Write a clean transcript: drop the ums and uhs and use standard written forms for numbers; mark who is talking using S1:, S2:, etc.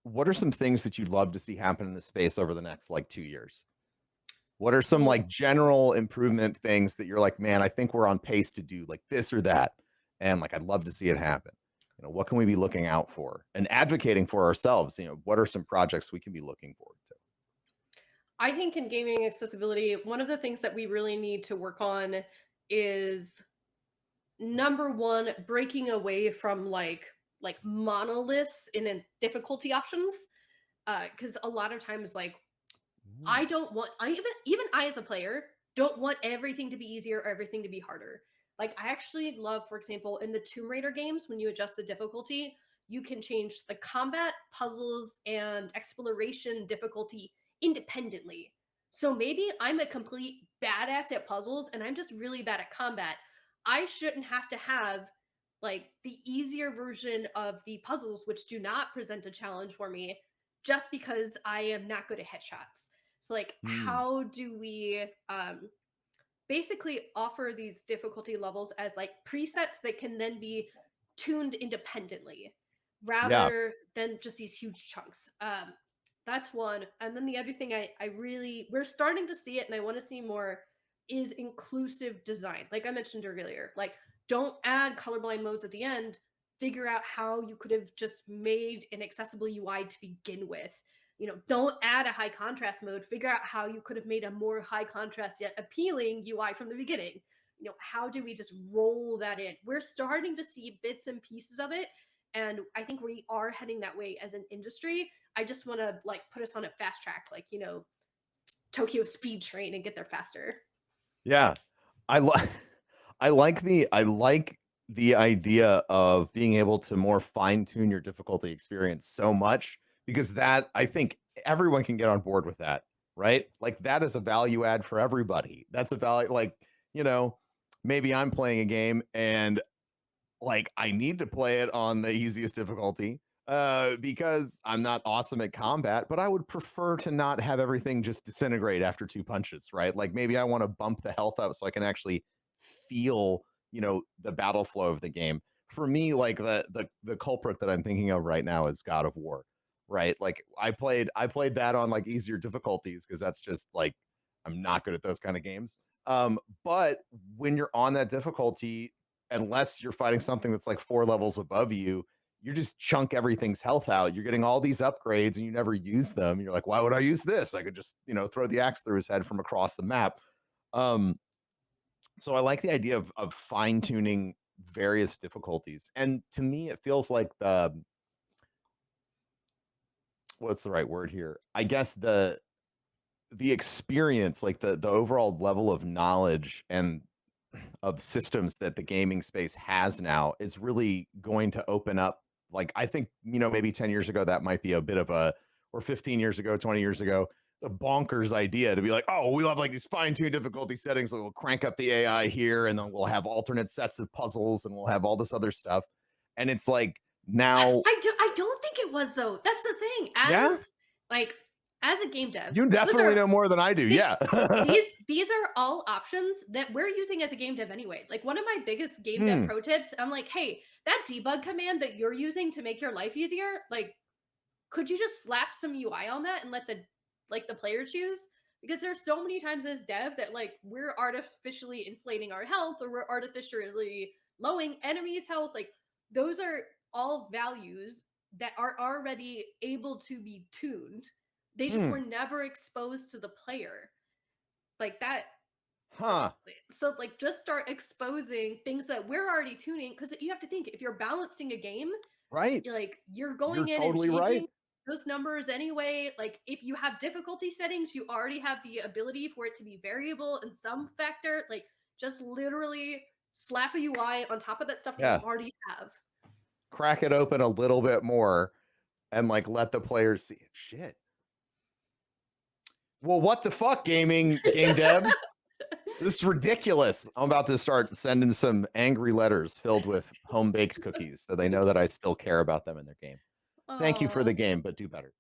S1: what are some things that you'd love to see happen in the space over the next like 2 years? What are some
S2: Ooh.
S1: like general improvement things that you're like, man, I think we're on pace to do like this or that, and like I'd love to see it happen. What can we be looking out for and advocating for ourselves? What are some projects we can be looking forward to?
S2: I think in gaming accessibility, one of the things that we really need to work on is number one, breaking away from like monoliths in difficulty options. Because a lot of times, like
S1: Ooh.
S2: I don't want I even I as a player don't want everything to be easier or everything to be harder. Like I actually love, for example, in the Tomb Raider games, when you adjust the difficulty, you can change the combat, puzzles, and exploration difficulty independently. So maybe I'm a complete badass at puzzles and I'm just really bad at combat. I shouldn't have to have like the easier version of the puzzles, which do not present a challenge for me, just because I am not good at headshots. So like
S1: Hmm.
S2: how do we basically offer these difficulty levels as like presets that can then be tuned independently
S1: Yeah.
S2: rather than just these huge chunks. That's one. And then the other thing I really we're starting to see it and I want to see more is inclusive design. Like I mentioned earlier, like don't add colorblind modes at the end. Figure out how you could have just made an accessible UI to begin with. Don't add a high contrast mode. Figure out how you could have made a more high contrast yet appealing UI from the beginning. How do we just roll that in? We're starting to see bits and pieces of it, and I think we are heading that way as an industry. I just want to like put us on a fast track, like Tokyo speed train and get there faster.
S1: Yeah. I like I like the idea of being able to more fine tune your difficulty experience so much because that I think everyone can get on board with that, right? Like that is a value add for everybody. That's a value like, you know, maybe I'm playing a game and like I need to play it on the easiest difficulty because I'm not awesome at combat, but I would prefer to not have everything just disintegrate after two punches, right? Like maybe I want to bump the health up so I can actually feel, the battle flow of the game. For me, like the culprit that I'm thinking of right now is God of War, right? Like I played that on like easier difficulties because that's just like I'm not good at those kind of games. But when you're on that difficulty, unless you're fighting something that's like 4 levels above you, you just chunk everything's health out. You're getting all these upgrades and you never use them. You're like, why would I use this? I could just, throw the axe through his head from across the map. Um, so I like the idea of fine tuning various difficulties. And to me, it feels like what's the right word here? I guess the experience, like the overall level of knowledge and of systems that the gaming space has now is really going to open up. Like, I think, maybe 10 years ago, that might be a bit of or 15 years ago, 20 years ago, a bonkers idea to be like, oh, we'll have like these fine tuned difficulty settings. So we'll crank up the AI here and then we'll have alternate sets of puzzles and we'll have all this other stuff. And it's like now,
S2: I don't think it was though. That's the thing.
S1: yeah,
S2: Like as a game dev,
S1: you
S2: those
S1: definitely
S2: are
S1: know more than I do.
S2: Th-
S1: Yeah.
S2: these are all options that we're using as a game dev anyway. Like one of my biggest game dev
S1: Hmm.
S2: pro tips, I'm like, hey, that debug command that you're using to make your life easier, like, could you just slap some UI on that and let the player choose? Because there's so many times as dev that like we're artificially inflating our health or we're artificially lowering enemies' health. Like those are all values that are already able to be tuned. They just were
S1: Hmm.
S2: never exposed to the player like that.
S1: Huh.
S2: So like just start exposing things that we're already tuning, because you have to think, if you're balancing a game,
S1: Right.
S2: you're
S1: You're
S2: going in and
S1: totally
S2: changing
S1: right.
S2: those numbers anyway. Like if you have difficulty settings, you already have the ability for it to be variable in some factor. Like just literally slap a UI on top of that stuff that you
S1: Yeah.
S2: already have.
S1: Crack it open a little bit more and like let the players see it. Shit. Well, what the fuck, game devs? This is ridiculous. I'm about to start sending some angry letters filled with home baked cookies so they know that I still care about them in their game. Thank you for the
S2: Oh.
S1: game, but do better.